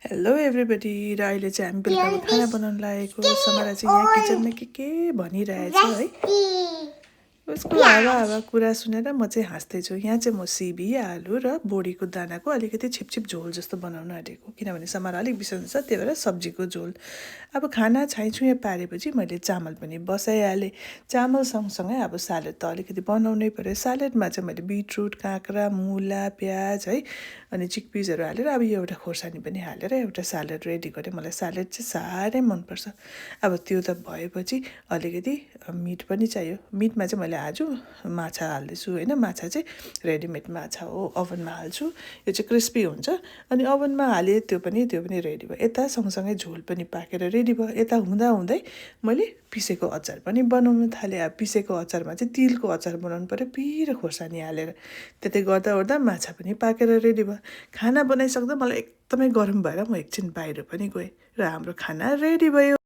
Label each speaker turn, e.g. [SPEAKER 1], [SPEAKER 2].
[SPEAKER 1] Hello everybody र अहिले चाहिँ हामी बेलुकाको खाना बनाउन लागेको समरा चाहिँ यहाँ किचनमा के भनिरहेछ है उसको हावा कुरा सुनेर म चाहिँ हाँस्दैछु। यहाँ चाहिँ म सिबी आलु र बोडीको दानाको अलिकति छिपछिप झोल जस्तो बनाउन आँटेको, किनभने समरा अलिक बिसन्च छ, त्यही भएर सब्जीको झोल। अब खाना छाइछुँय पारेपछि मैले चामल पनि बसाइहालेँ। चामल सँगसँगै अब सालेड त अलिकति बनाउनै पर्यो। सालेडमा चाहिँ मैले बिटरुट, काँक्रा, मुला, प्याज है अनि चिकपिसहरू हालेर अब यो एउटा खोर्सानी पनि हालेर एउटा सालेड रेडी गरेँ। मलाई सालेड चाहिँ साह्रै मनपर्छ। अब त्यो त भएपछि अलिकति मिट पनि चाहियो। मिटमा चाहिँ मैले आज माछा हाल्दैछु होइन। माछा चाहिँ रेडिमेड माछा हो, ओभनमा हाल्छु। यो चाहिँ क्रिस्पी हुन्छ अनि ओभनमा हालेँ, त्यो पनि रेडी भयो। यता सँगसँगै झोल पनि पाकेर रेडी भयो। यता हुँदै मैले पिसेको अचार पनि बनाउन थालेँ। अब पिसेको अचारमा चाहिँ तिलको अचार बनाउनु पर्यो, पिरो खोर्सानी हालेर। त्यतै गर्दा ओर्दा माछा पनि पाकेर रेडी भयो। खाना बनाइसक्दा मलाई एकदमै गरम भएर म एकछिन बाहिर पनि गएँ र हाम्रो खाना रेडी भयो।